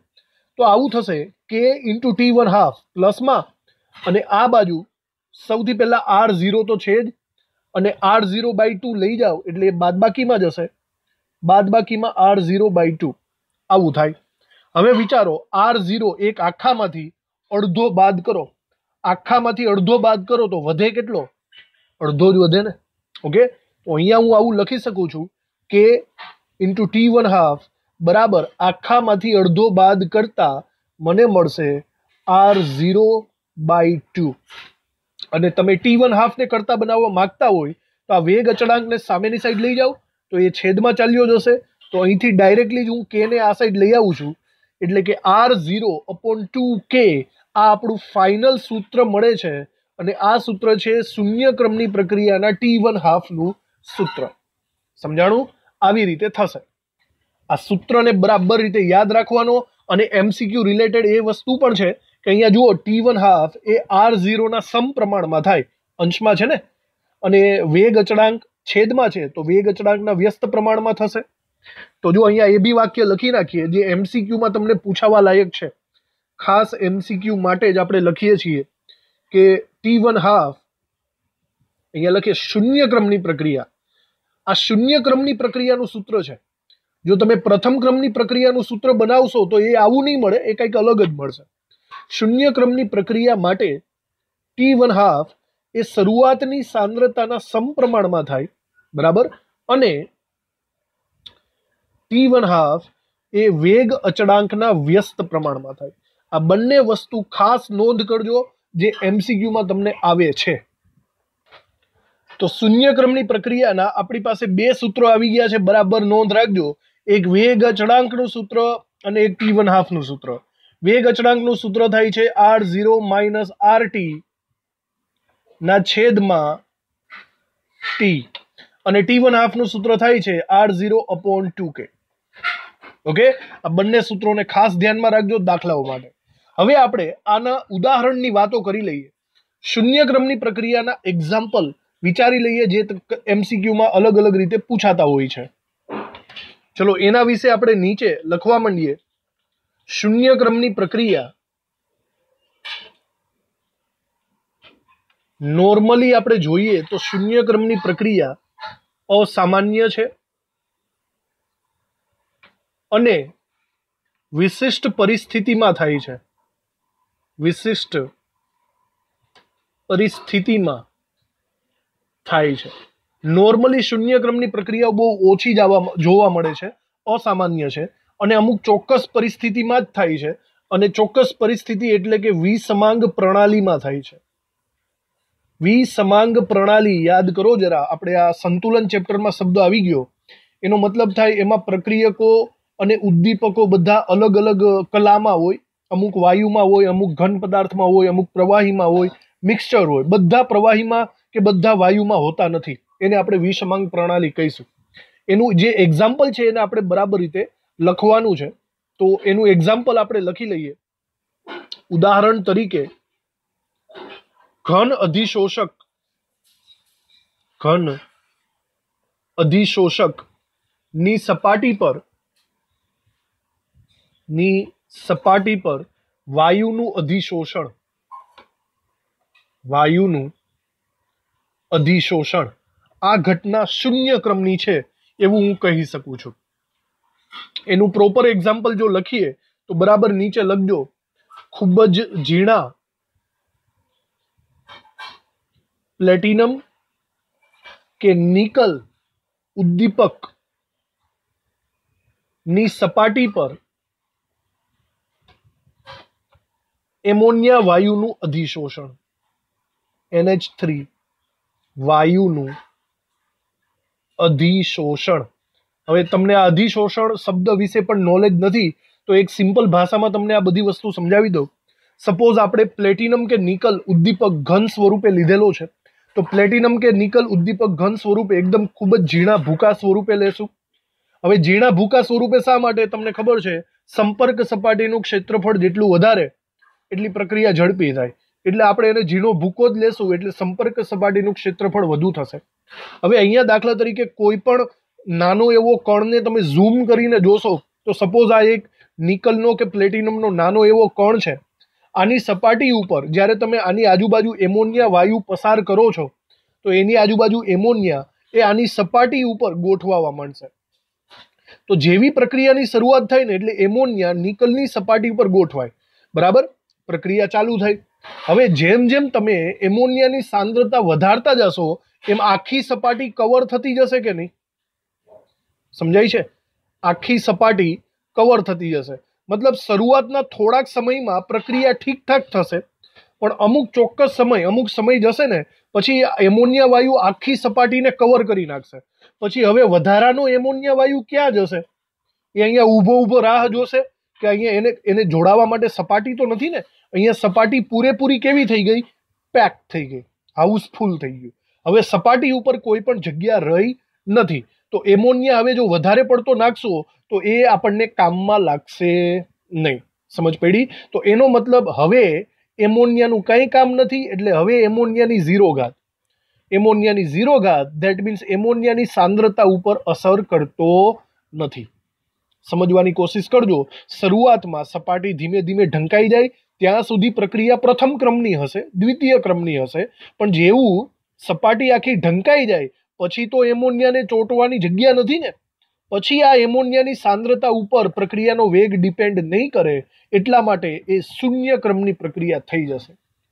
તો આવું થશે K × T1/2 પ્લસમાં અને આ બાજુ સૌથી પહેલા R0 તો છે જ અને R0/2 લઈ જાઓ એટલે એ બાદબાકીમાં જશે, બાદબાકીમાં R0/2 આવું થાય. હવે વિચારો, R0 એક આખામાંથી અડધો બાદ કરો, આખામાંથી અડધો બાદ કરો તો વધે કેટલો? અડધો જ વધે ને. ઓકે, તો અહીંયા હું આવું લખી શકું છું K × T1/2 બરાબર આખામાંથી અડધો બાદ કરતા મને મળશે R0/2. અને તમે T1/2 ને કરતા બનાવવા માંગતા હોય તો આ વેગ અચળાંકને સામેની સાઈડ લઈ જાઓ તો એ છેદમાં ચાલ્યો જશે. તો અહીંથી ડાયરેક્ટલી જ હું K ને આ સાઈડ લઈ આવું છું એટલે કે R0/2K આ આપણું ફાઇનલ સૂત્ર મળે છે. અને આ સૂત્ર છે શૂન્ય ક્રમની પ્રક્રિયાના T1/2 નું સૂત્ર. સમજાણું? આવી રીતે થશે. આ સૂત્રને બરાબર રીતે યાદ રાખવાનો. અને MCQ રિલેટેડ એ વસ્તુ પણ છે કે અહીંયા જુઓ T1/2 એ R0 ના સમપ્રમાણમાં થાય, અંશમાં છે ને, અને વેગ અચળાંક છેદમાં છે તો વેગ અચળાંકના વ્યસ્ત પ્રમાણમાં થશે. તો જો અહીંયા એ બી વાક્ય લખી નાખીએ જે એમસીક્યુમાં તમને પૂછાવા લાયક છે. ખાસ એમસીક્યુ માટે જ આપણે લખીએ છીએ કે T1 હાફ અહીંયા લખીએ શૂન્ય ક્રમની પ્રક્રિયા. આ શૂન્ય ક્રમની પ્રક્રિયાનું સૂત્ર છે. જો તમે પ્રથમ ક્રમની પ્રક્રિયાનું સૂત્ર બનાવશો તો એ આવું નહીં મળે, એ કંઈક અલગ જ મળશે. શૂન્ય ક્રમની પ્રક્રિયા માટે T1 હાફ એ શરૂઆતની સાંદ્રતાના સમપ્રમાણમાં થાય, બરાબર, અને T1 હાફ એ વેગ અચળાંકના વ્યસ્ત પ્રમાણમાં થાય. આ બંને વસ્તુ ખાસ નોંધ કરજો જે એમસીક્યુમાં તમને આવે છે. તો શૂન્ય ક્રમની પ્રક્રિયાના આપણી પાસે બે સૂત્રો આવી ગયા છે, બરાબર નોંધ રાખજો. એક વેગ અચળાંકનું સૂત્ર અને એક T1 હાફનું સૂત્ર. વેગ અચળાંકનું સૂત્ર થાય છે R0 માઇનસ RT ના છેદમાં T, અને T1 હાફનું સૂત્ર થાય છે R0 upon 2K. ઓકે, આ બંને સૂત્રોને ખાસ ધ્યાનમાં રાખજો દાખલાઓ માટે. હવે આપણે આના ઉદાહરણની વાતો કરી લઈએ. શૂન્ય ક્રમની પ્રક્રિયાના એક્ઝામ્પલ વિચારી લઈએ જે એમસીક્યુમાં અલગ અલગ રીતે પૂછાતા હોય છે. ચલો એના વિશે આપણે નીચે લખવા માંડીએ. શૂન્ય ક્રમની પ્રક્રિયા નોર્મલી આપણે જોઈએ તો શૂન્ય ક્રમની પ્રક્રિયા અસામાન્ય છે અને વિશિષ્ટ પરિસ્થિતિમાં થાય છે. વિશિષ્ટ પરિસ્થિતિમાં થાય છે. નોર્મલી શૂન્ય ક્રમની પ્રક્રિયાઓ બહુ ઓછી જોવા મળે છે, અસામાન્ય છે, અને અમુક ચોક્કસ પરિસ્થિતિમાં જ થાય છે. અને ચોક્કસ પરિસ્થિતિ એટલે કે વિસમાંગ પ્રણાલીમાં થાય છે. વિસમાંગ પ્રણાલી યાદ કરો જરા, આપણે આ સંતુલન ચેપ્ટરમાં શબ્દ આવી ગયો. એનો મતલબ થાય એમાં પ્રક્રિયકો અને ઉદ્દીપકો બધા અલગ અલગ કલામાં હોય. અમુક વાયુમાં હોય, અમુક ઘન પદાર્થમાં હોય, અમુક પ્રવાહીમાં હોય, મિક્સચર હોય. બધા પ્રવાહીમાં કે બધા વાયુમાં હોતા નથી. એને આપણે વિસમાંગ પ્રણાલી કહીશું. એનું જે એક્ઝામ્પલ છે એને આપણે બરાબર રીતે લખવાનું છે. તો એનું એક્ઝામ્પલ આપણે લખી લઈએ. ઉદાહરણ તરીકે ઘન અધિશોષક ની સપાટી પર વાયુનું અધિશોષણ આ ઘટના શૂન્ય ક્રમની છે એવું હું કહી શકું છું. એનું પ્રોપર એક્ઝામ્પલ જો લખીએ તો બરાબર નીચે લખજો. ખૂબ જ ઝીણા પ્લેટિનમ કે નિકલ ઉદ્દીપક ની સપાટી પર એમોનિયા વાયુનું અધિશોષણ, NH3 વાયુનું અધિશોષણ. હવે તમને આ અધિશોષણ શબ્દ વિશે પણ નોલેજ નથી તો એક સિમ્પલ ભાષામાં તમને આ બધી વસ્તુ સમજાવી દઉં. સપોઝ આપણે પ્લેટિનમ કે નિકલ ઉદ્દીપક ઘન સ્વરૂપે લીધેલો છે, તો પ્લેટિનમ કે નિકલ ઉદ્દીપક ઘન સ્વરૂપે એકદમ ખૂબ જ ઝીણા ભૂકા સ્વરૂપે લેશું. હવે ઝીણા ભૂકા સ્વરૂપે શા માટે? તમને ખબર છે, સંપર્ક સપાટીનું ક્ષેત્રફળ જેટલું વધારે એટલી પ્રક્રિયા ઝડપી થાય. એટલે આપણે એને ઝીણો ભૂકો જ લેશું એટલે સંપર્ક સપાટીનું ક્ષેત્રફળ વધુ થશે. હવે અહીંયા દાખલા તરીકે કોઈ પણ નાનો એવો કણને તમે ઝૂમ કરીને જોશો તો સપોઝ આ એક નિકલનો કે પ્લેટિનમનો નાનો એવો કણ છે. આની સપાટી ઉપર જ્યારે તમે આની આજુબાજુ એમોનિયા વાયુ પસાર કરો છો તો એની આજુબાજુ એમોનિયા એ આની સપાટી ઉપર ગોઠવાવા માંડશે. તો જેવી પ્રક્રિયાની શરૂઆત થાય ને એટલે એમોનિયા નિકલની સપાટી ઉપર ગોઠવાય, બરાબર, પ્રક્રિયા ચાલુ થઈ. હવે જેમ જેમ તમે એમોનિયાની સાંદ્રતા વધારતા જશો એમ આખી સપાટી કવર થતી જશે કે નહીં? સમજાય છે? આખી સપાટી કવર થતી જશે. મતલબ શરૂઆતના થોડાક સમયમાં પ્રક્રિયા ઠીકઠાક થશે, પણ અમુક ચોક્કસ સમય, અમુક સમય જશે ને પછી એમોનિયા વાયુ આખી સપાટીને કવર કરી નાખશે. પછી હવે વધારાનો એમોનિયા વાયુ ક્યાં જશે? એ અહીંયા ઊભો રાહ જોશે કે અહીંયા એને જોડાવા માટે સપાટી તો નથી ને. અહીંયા સપાટી પૂરેપૂરી કેવી થઈ ગઈ? પેક થઈ ગઈ, હાઉસફુલ થઈ ગયું. હવે સપાટી ઉપર કોઈ પણ જગ્યા રહી નથી. તો એમોનિયા હવે જો વધારે પડતો નાખશો તો એ આપણને કામમાં લાગશે નહીં. સમજ પડી? તો એનો મતલબ હવે એમોનિયાનું કંઈ કામ નથી. એટલે હવે એમોનિયાની ઝીરો ઘાત, ધેટ મીન્સ એમોનિયાની સાંદ્રતા ઉપર અસર કરતો નથી. સમજવાની કોશિશ કરજો. શરૂઆતમાં સપાટી ધીમે ધીમે ઢંકાઈ જાય ત્યાં સુધી પ્રક્રિયા પ્રથમ ક્રમની હશે, દ્વિતીય ક્રમની હશે, પણ જેવું સપાટી આખી ઢંકાઈ જાય પછી તો એમોનિયાને ચોંટવાની જગ્યા નથી ને. પછી આ એમોનિયાની સાંદ્રતા ઉપર પ્રક્રિયાનો વેગ ડિપેન્ડ નહીં કરે, એટલા માટે એ શૂન્ય ક્રમની પ્રક્રિયા થઈ જશે.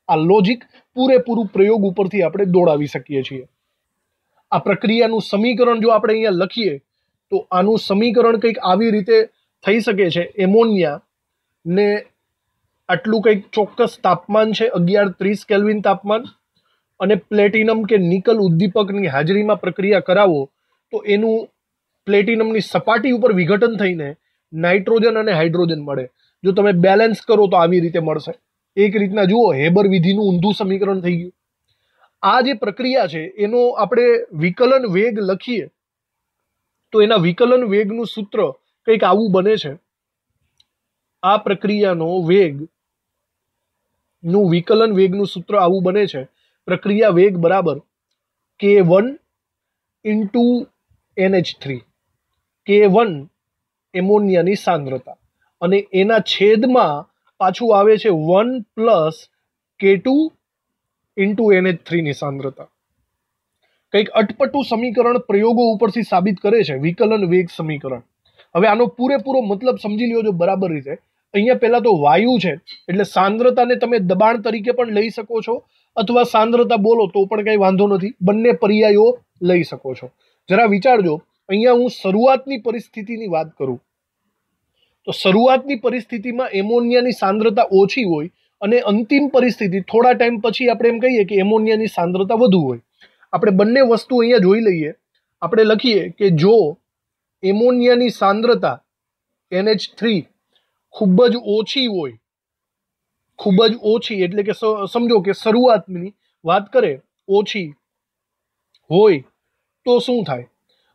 આ લોજિક પૂરેપૂરું પ્રયોગ ઉપરથી આપણે દોડાવી શકીએ છીએ. આ પ્રક્રિયાનું સમીકરણ જો આપણે અહીંયા લખીએ તો આનું સમીકરણ કંઈક આવી રીતે થઈ શકે છે. એમોનિયા ને આટલું કંઈક ચોક્કસ તાપમાન છે, 1130 કેલ્વિન તાપમાન, અને પ્લેટિનમ કે નિકલ ઉદ્દીપકની હાજરીમાં પ્રક્રિયા કરાવો તો એનું પ્લેટિનમની સપાટી ઉપર વિઘટન થઈને નાઇટ્રોજન અને હાઇડ્રોજન મળે. જો તમે બેલેન્સ કરો તો આવી રીતે મળશે. એક રીતના જુઓ, હેબર વિધિનું ઊંધું સમીકરણ થઈ ગયું. આ જે પ્રક્રિયા છે એનો આપણે વિકલન વેગ લખીએ તો એના વિકલન વેગનું સૂત્ર કંઈક આવું બને છે. આ પ્રક્રિયાનો વેગનું વિકલન વેગનું સૂત્ર આવું બને છે. પ્રક્રિયા વેગ બરાબર K1 ઇન્ટુ NH3. K1 એમોનિયાની સાંદ્રતા અને એના છેદમાં પાછું આવે છે 1 પ્લસ K2 ઇન્ટુ NH3 ની સાંદ્રતા. કંઈક અટપટું સમીકરણ પ્રયોગો ઉપરથી સાબિત કરે છે, વિકલન વેગ સમીકરણ. હવે આનો પૂરેપૂરો મતલબ સમજી લ્યો જો બરાબર રીતે. અહીંયા પહેલા તો વાયુ છે એટલે સાંદ્રતાને તમે દબાણ તરીકે પણ લઈ શકો છો અથવા સાંદ્રતા બોલો તો પણ કંઈ વાંધો નથી, બંને પર્યાયો લઈ શકો છો. જરા વિચારજો, અહીંયા હું શરૂઆતની પરિસ્થિતિની વાત કરું તો શરૂઆતની પરિસ્થિતિમાં એમોનિયાની સાંદ્રતા ઓછી હોય અને અંતિમ પરિસ્થિતિ થોડા ટાઈમ પછી આપણે એમ કહીએ કે એમોનિયાની સાંદ્રતા વધુ હોય. આપણે બંને વસ્તુ અહીંયા જોઈ લઈએ. આપણે લખીએ કે જો એમોનિયાની સાંદ્રતા NH3 ખૂબ જ ઓછી હોય, ખૂબ જ ઓછી એટલે કે સમજો કે શરૂઆતની વાત કરે ઓછી હોય તો શું થાય?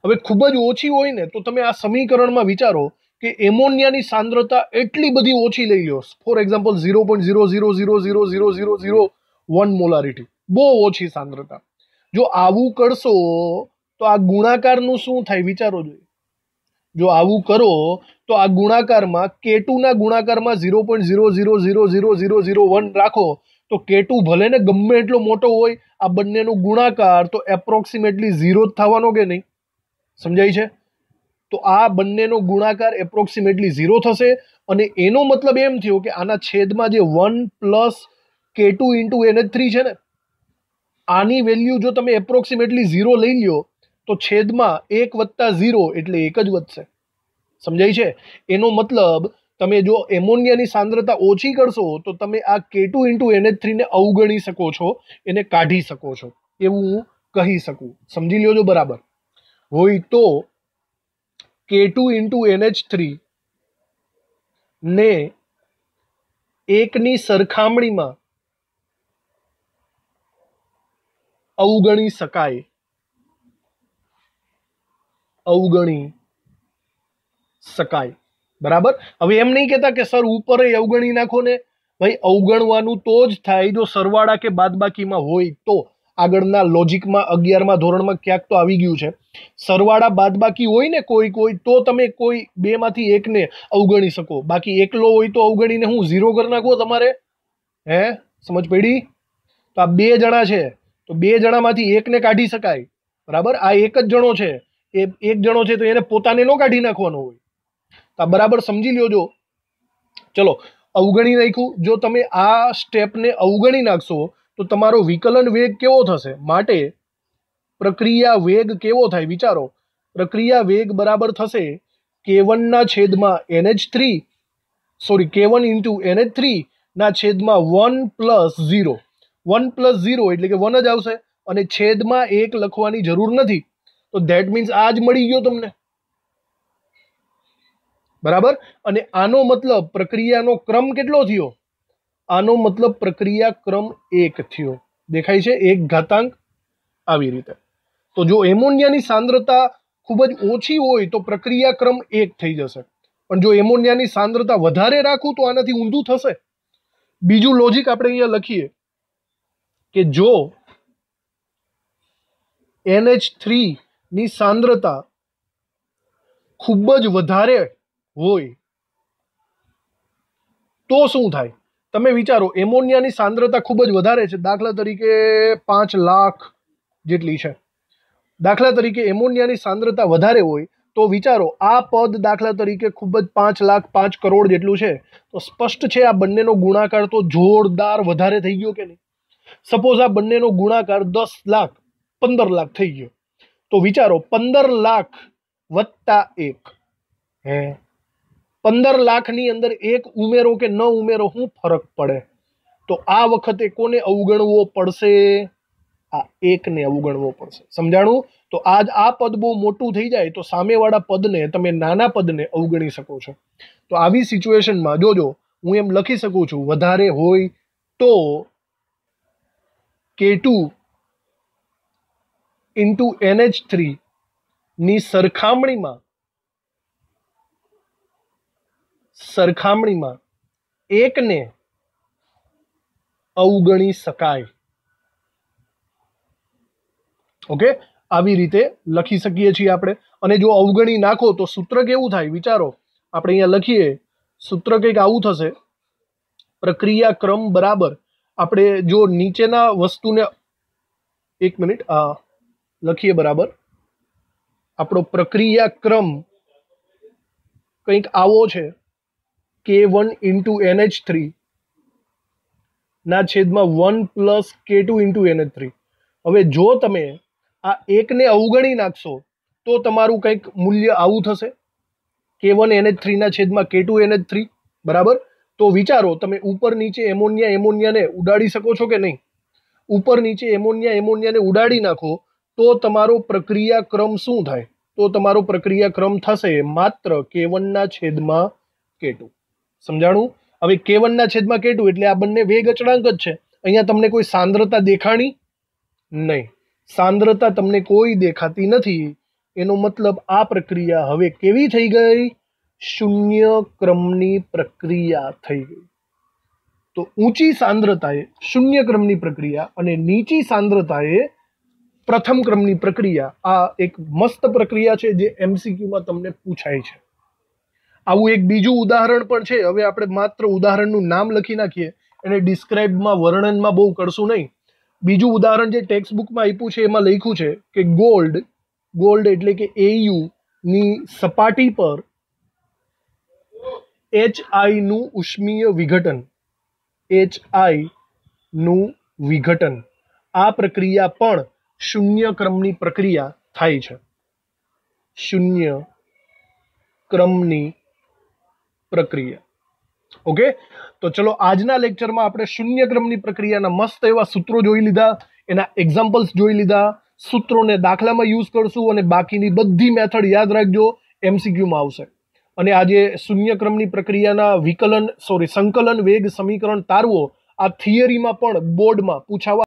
હવે ખૂબ જ ઓછી હોય ને તો તમે આ સમીકરણમાં વિચારો કે એમોનિયાની સાંદ્રતા એટલી બધી ઓછી લઈ લો, ફોર એક્ઝામ્પલ 0.000000001 મોલારિટી, બહુ ઓછી સાંદ્રતા. જો આવું કરશો તો આ ગુણાકારનું શું થાય વિચારો જોઈએ. જો આવું કરો તો આ ગુણાકારમાં K2 ના ગુણાકારમાં 0.0000001 રાખો તો K2 ભલે ને ગમે એટલો મોટો હોય, આ બંનેનો ગુણાકાર તો એપ્રોક્સિમેટલી 0 જ થવાનો કે નહીં? સમજાય છે? તો આ બંનેનો ગુણાકાર એપ્રોક્સિમેટલી 0 થશે અને એનો મતલબ એમ થયો કે આના છેદમાં જે 1 પ્લસ K2 ઇન્ટુ NH3 છે ને, આની વેલ્યુ જો તમે એપ્રોક્સિમેટલી 0 લઈ લ્યો તો છેદમાં 1 વત્તા 0 એટલે 1 જ વધશે. સમજાય છે? એનો મતલબ તમે જો એમોનિયાની સાંદ્રતા ઓછી કરશો તો તમે આ K2 ઇન્ટુ NH3 ને અવગણી શકો છો, એને કાઢી શકો છો, એવું હું કહી શકું. સમજી લ્યો જો બરાબર હોય તો K2 ઇન્ટુ NH3 ને એકની સરખામણીમાં અવગણી શકાય, અવગણી શકાય. બરાબર? હવે એમ નહીં કહેતા કે સર ઉપર અવગણી નાખો ને. ભાઈ અવગણવાનું તો જ થાય જો સરવાળા કે બાદબાકીમાં હોય તો. આગળના લોજિકમાં 11મા ધોરણમાં ક્યાંક તો આવી ગયું છે. સરવાળા બાદબાકી હોય ને કોઈ તો તમે કોઈ બેમાંથી એકને અવગણી શકો. બાકી એકલો હોય તો અવગણીને હું 0 કરી નાખવો તમારે? હે, સમજ પડી? તો આ 2 જણા છે તો 2 જણામાંથી એકને કાઢી શકાય. બરાબર? આ એક જ જણો છે, એ એક જણો છે તો એને પોતાને નો કાઢી નાખવાનો હોય. તો બરાબર સમજી લ્યો. જો ચલો અવગણી નાખ્યું. જો તમે આ સ્ટેપને અવગણી નાખશો તો તમારો વિકલન વેગ કેવો થશે? માટે પ્રક્રિયા વેગ કેવો થાય વિચારો. પ્રક્રિયા વેગ બરાબર થશે K1 ના છેદમાં NH3 sorry K1 into NH3 ના છેદમાં 1 પ્લસ 0. 1 પ્લસ 0 એટલે કે 1 જ આવશે અને છેદમાં 1 લખવાની જરૂર નથી. તો ધેટ મીન્સ આ જ મળી ગયો તમને. બરાબર? અને આનો મતલબ પ્રક્રિયાનો ક્રમ કેટલો થયો? આનો મતલબ પ્રક્રિયા ક્રમ 1 થયો. દેખાય છે? 1 ઘાતાંક આવી રીતે. તો જો એમોનિયાની સાંદ્રતા ખૂબ જ ઓછી હોય તો પ્રક્રિયા ક્રમ 1 થઈ જશે, પણ જો એમોનિયાની સાંદ્રતા વધારે રાખું તો આનાથી ઊંધું થશે. બીજું લોજિક આપણે અહીંયા લખીએ કે જો NH3 ની સાંદ્રતા ખૂબ જ વધારે હોય તો શું થાય? તમે વિચારો, એમોનિયાની સાંદ્રતા ખૂબ જ વધારે છે, દાખલા તરીકે 5 લાખ જેટલી છે. દાખલા તરીકે એમોનિયાની સાંદ્રતા વધારે હોય તો વિચારો, આ પદ દાખલા તરીકે ખૂબ જ 5 લાખ 5 કરોડ જેટલું છે, તો સ્પષ્ટ છે આ બંનેનો ગુણાકાર તો જોરદાર વધારે થઈ ગયો કે નહીં? સપોઝ આ બંનેનો ગુણાકાર 10 લાખ 15 લાખ થઈ ગયો, તો વિચારો 15 લાખ વત્તા 1, હે 15 લાખની અંદર 1 ઉમેરો કે ન ઉમેરો, શું ફરક પડે? તો આ વખતે કોને અવગણવો પડશે? આ 1 ને અવગણવો પડશે. સમજાણું? તો આજ આ પદ બહુ મોટું થઈ જાય તો સામેવાળા પદને તમે નાના પદને અવગણી શકો છો. તો આવી સિચ્યુએશનમાં જોજો, હું એમ લખી શકું છું, વધારે હોય તો K2 ઇન્ટુ NH3 ની સરખામણીમાં 1 ને અવગણી શકાય. ઓકે, આવી રીતે લખી શકીએ છીએ આપણે. અને જો અવગણી નાખો તો સૂત્ર કેવું થાય વિચારો. આપણે અહીંયા લખીએ, સૂત્ર કંઈક આવું થશે, પ્રક્રિયા ક્રમ બરાબર, આપણે જો નીચેના વસ્તુને, એક મિનિટ, લખીએ બરાબર, આપણો પ્રક્રિયા ક્રમ કંઈક આવો છે, K1 ઇન્ટુ NH3 ના છેદમાં 1 પ્લસ K2 ઇન્ટુ NH3. હવે જો તમે આ 1 ને અવગણી નાખશો તો તમારું કંઈક મૂલ્ય આવું થશે, K1 NH3 ના છેદમાં K2 NH3 બરાબર. તો વિચારો, તમે ઉપર નીચે એમોનિયાને ઉડાડી શકો છો કે નહીં? ઉપર નીચે એમોનિયાને ઉડાડી નાખો તો તમારો પ્રક્રિયા ક્રમ શું થાય? તો તમારો પ્રક્રિયા ક્રમ થશે માત્ર K1 ના છેદમાં K2. સમજાણું? હવે K1 ના છેદમાં K2 એટલે આ બંને વેગ અચળાંક જ છે. અહીંયા તમને કોઈ સાંદ્રતા દેખાણી નહીં, સાંદ્રતા તમને કોઈ દેખાતી નથી. એનો મતલબ આ પ્રક્રિયા હવે કેવી થઈ ગઈ? શૂન્ય ક્રમની પ્રક્રિયા થઈ ગઈ. તો ઊંચી સાંદ્રતાએ શૂન્ય ક્રમની પ્રક્રિયા અને નીચી સાંદ્રતાએ પ્રથમ ક્રમની પ્રક્રિયા, આ એક મસ્ત પ્રક્રિયા છે જે MCQમાં તમને પૂછાય છે. આવું એક બીજું ઉદાહરણ પણ છે. હવે આપણે માત્ર ઉદાહરણનું નામ લખી નાખીએ, એને ડિસ્ક્રાઇબમાં વર્ણનમાં બહુ કરશું નહીં. બીજું ઉદાહરણ જે ટેક્સ્ટ બુકમાં આપ્યું છે એમાં લખ્યું છે કે ગોલ્ડ એટલે કે AU ની સપાટી પર HI નું ઉષ્મીય વિઘટન, HI નું વિઘટન, આ પ્રક્રિયા પણ શૂન્ય ક્રમની પ્રક્રિયા થાય છે. શૂન્ય ક્રમની પ્રક્રિયા. ઓકે, તો ચલો આજના લેક્ચરમાં આપણે શૂન્ય ક્રમની પ્રક્રિયાના મસ્ત એવા સૂત્રો જોઈ લીધા, એના એક્ઝામ્પલ્સ જોઈ લીધા, સૂત્રોને દાખલામાં યુઝ કરશું અને બાકીની બધી મેથડ યાદ રાખજો, MCQમાં આવશે. અને આજે શૂન્ય ક્રમની પ્રક્રિયાના સંકલન વેગ સમીકરણ તારવો, આ થિયરીમાં પણ બોર્ડમાં પૂછાવા